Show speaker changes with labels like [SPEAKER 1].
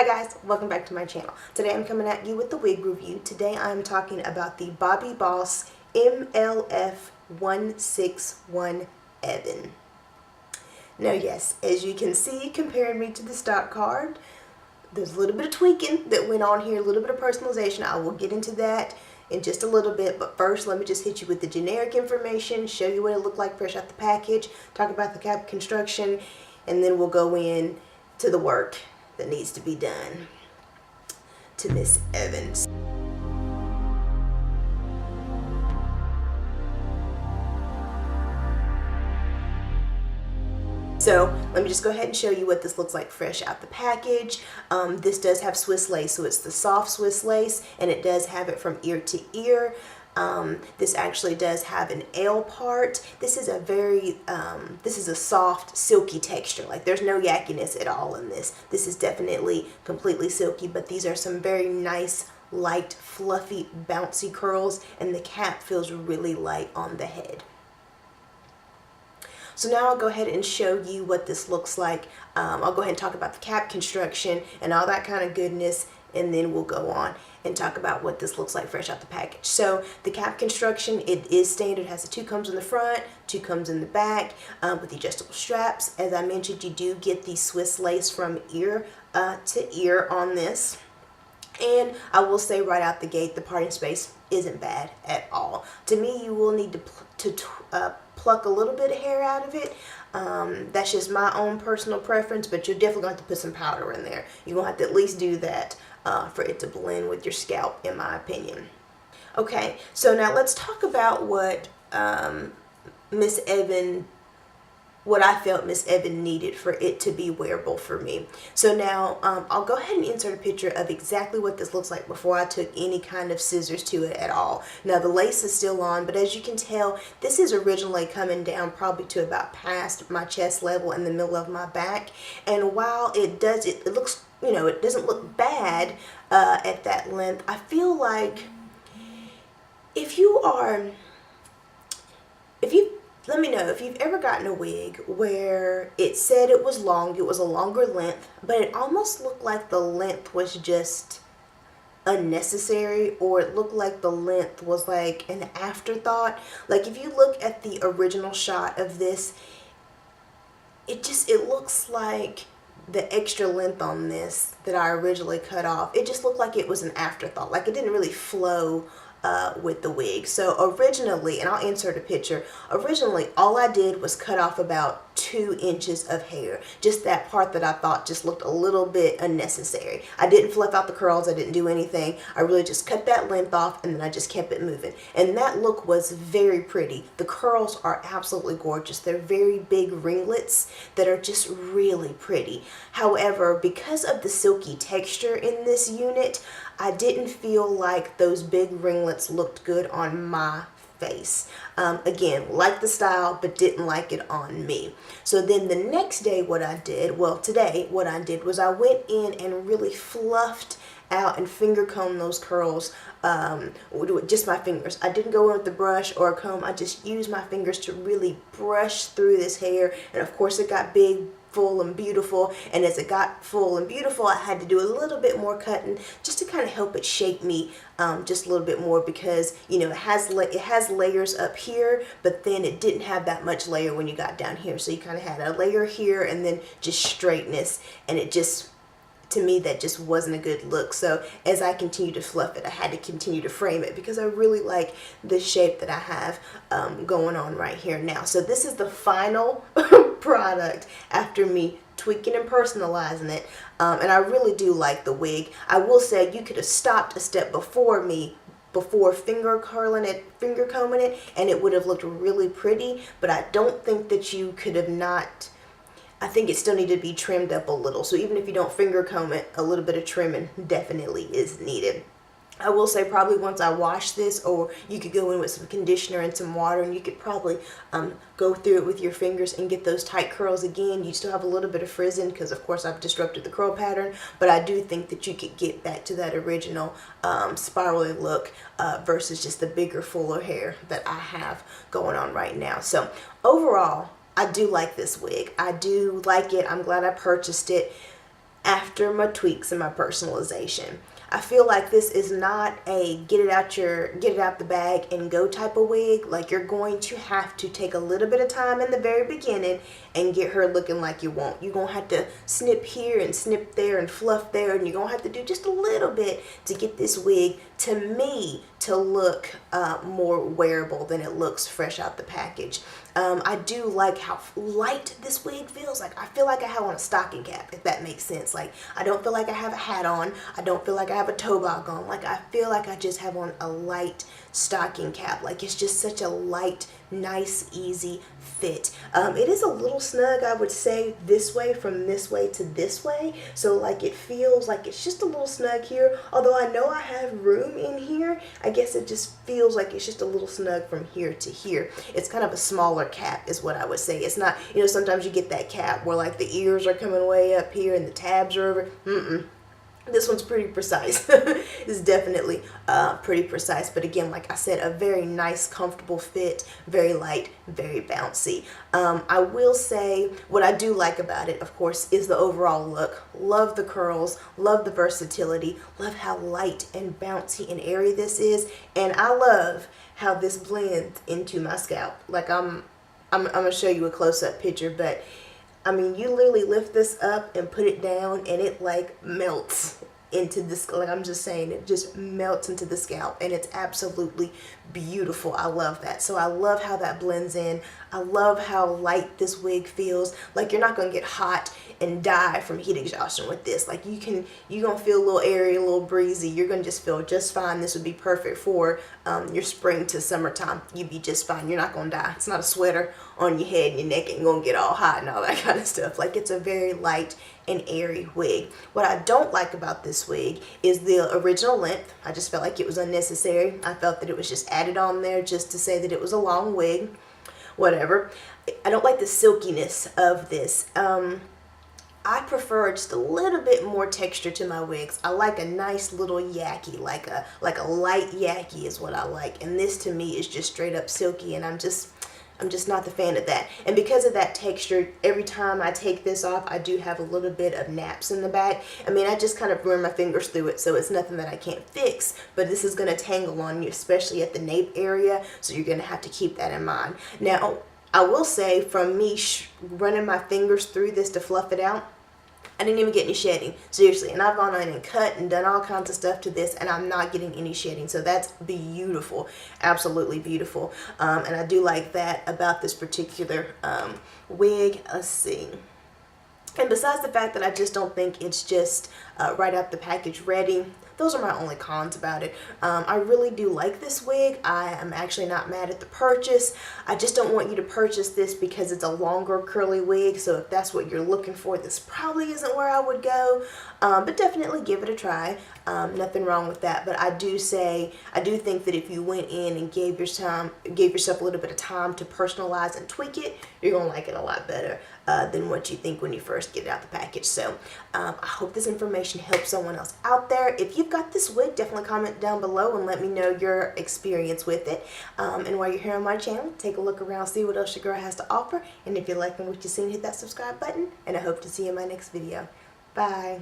[SPEAKER 1] Hi guys, welcome back to my channel. Today I'm coming at you with the wig review. Today I'm talking about the Bobbi Boss MLF161 Evan. Now yes, as you can see, comparing me to the stock card, there's a little bit of tweaking that went on here, a little bit of personalization. I will get into that in just a little bit, but first let me just hit you with the generic information, show you what it looked like fresh out the package, talk about the cap construction, and then we'll go in to the work that needs to be done to Miss Evans. So let me just go ahead and show you what this looks like fresh out the package. This does have Swiss lace, so it's the soft Swiss lace, and it does have it from ear to ear. This actually does have an L part. This is a soft, silky texture. Like there's no yuckiness at all in this. This is definitely completely silky, but these are some very nice, light, fluffy, bouncy curls, and the cap feels really light on the head. So now I'll go ahead and show you what this looks like. I'll go ahead and talk about the cap construction and all that kind of goodness, and then we'll go on and talk about what this looks like fresh out the package. So the cap construction, it is standard. It has the two combs in the front, two combs in the back with the adjustable straps. As I mentioned, you do get the Swiss lace from ear to ear on this. And I will say right out the gate, the parting space isn't bad at all. To me, you will need to pluck a little bit of hair out of it. That's just my own personal preference, but you're definitely going to have to put some powder in there. You're going to have to at least do that for it to blend with your scalp, in my opinion. Okay, so now let's talk about what what I felt Miss Evan needed for it to be wearable for me. So now I'll go ahead and insert a picture of exactly what this looks like before I took any kind of scissors to it at all. Now the lace is still on, but as you can tell, this is originally coming down probably to about past my chest level in the middle of my back. And while it looks, you know, it doesn't look bad at that length, I feel like let me know if you've ever gotten a wig where it said it was long, it was a longer length, but it almost looked like the length was just unnecessary, or it looked like the length was like an afterthought. Like if you look at the original shot of this, it looks like the extra length on this that I originally cut off, it just looked like it was an afterthought. Like it didn't really flow with the wig. So originally, and I'll insert a picture, originally all I did was cut off about 2 inches of hair, just that part that I thought just looked a little bit unnecessary. I didn't fluff out the curls, I didn't do anything. I really just cut that length off, and then I just kept it moving, and that look was very pretty. The curls are absolutely gorgeous. They're very big ringlets that are just really pretty. However, because of the silky texture in this unit, I didn't feel like those big ringlets looked good on my face. Again, liked the style, but didn't like it on me. So then the next day today what I did was I went in and really fluffed out and finger combed those curls with just my fingers. I didn't go in with the brush or a comb. I just used my fingers to really brush through this hair, and of course it got big, full and beautiful, and as it got full and beautiful, I had to do a little bit more cutting just to kind of help it shape me just a little bit more, because you know it has layers up here, but then it didn't have that much layer when you got down here. So you kind of had a layer here and then just straightness, and it just, to me, that just wasn't a good look. So as I continued to fluff it, I had to continue to frame it because I really like the shape that I have going on right here now. So this is the final product after me tweaking and personalizing it, and I really do like the wig. I will say you could have stopped a step before finger combing it, and it would have looked really pretty, but I don't think that you could have not. I think it still needed to be trimmed up a little. So even if you don't finger comb it, a little bit of trimming definitely is needed. I will say probably once I wash this, or you could go in with some conditioner and some water, and you could probably go through it with your fingers and get those tight curls again. You still have a little bit of frizzing because of course I've disrupted the curl pattern, but I do think that you could get back to that original spirally look versus just the bigger, fuller hair that I have going on right now. So overall, I do like this wig. I do like it. I'm glad I purchased it. after my tweaks and my personalization. I feel like this is not a get it out the bag and go type of wig. Like, you're going to have to take a little bit of time in the very beginning and get her looking like you want. You're gonna have to snip here and snip there and fluff there, and you're gonna have to do just a little bit to get this wig, to me, to look more wearable than it looks fresh out the package. I do like how light this wig feels. Like, I feel like I have on a stocking cap, if that makes sense. Like, I don't feel like I have a hat on. I don't feel like I have a tobog on. Like, I feel like I just have on a light stocking cap. Like, it's just such a light, nice, easy fit. It is a little snug, I would say, this way from this way to this way. So, like, it feels like it's just a little snug here. Although I know I have room in here, I guess it just feels like it's just a little snug from here to here. It's kind of a smaller cap is what I would say. It's not, you know, sometimes you get that cap where like the ears are coming way up here and the tabs are over. This one's pretty precise. It's definitely pretty precise, but again, like I said, a very nice, comfortable fit, very light, very bouncy. I will say what I do like about it, of course, is the overall look. Love the curls, love the versatility, love how light and bouncy and airy this is, and I love how this blends into my scalp. Like, I'm gonna show you a close-up picture, but I mean, you literally lift this up and put it down and it like melts into this, like I'm just saying, it just melts into the scalp, and it's absolutely beautiful. I love that. So I love how that blends in. I love how light this wig feels. Like, you're not gonna get hot and die from heat exhaustion with this. Like, you're gonna feel a little airy, a little breezy. You're gonna just feel just fine. This would be perfect for your spring to summertime. You'd be just fine. You're not gonna die. It's not a sweater on your head and your neck and gonna get all hot and all that kind of stuff. Like, it's a very light and airy wig. What I don't like about this wig is the original length. I just felt like it was unnecessary. I felt that it was just added on there just to say that it was a long wig. Whatever. I don't like the silkiness of this. I prefer just a little bit more texture to my wigs. I like a nice little yaki, like a light yaki is what I like. And this to me is just straight up silky, and I'm just not the fan of that. And because of that texture, every time I take this off, I do have a little bit of naps in the back. I mean, I just kind of run my fingers through it, so it's nothing that I can't fix, but this is gonna tangle on you, especially at the nape area, so you're gonna have to keep that in mind. Now, I will say, from me running my fingers through this to fluff it out, I didn't even get any shedding, seriously. And I've gone in and cut and done all kinds of stuff to this, and I'm not getting any shedding. So that's beautiful, absolutely beautiful. And I do like that about this particular wig. Let's see. And besides the fact that I just don't think it's just right out the package ready, those are my only cons about it. I really do like this wig. I am actually not mad at the purchase. I just don't want you to purchase this because it's a longer curly wig. So if that's what you're looking for, this probably isn't where I would go. But definitely give it a try. Nothing wrong with that. But I do think that if you went in and gave yourself a little bit of time to personalize and tweak it, you're gonna like it a lot better than what you think when you first get it out the package. So I hope this information helps someone else out there. If you've got this wig, definitely comment down below and let me know your experience with it. And while you're here on my channel, take a look around, see what else your girl has to offer. And if you're liking what you've seen, hit that subscribe button. And I hope to see you in my next video. Bye.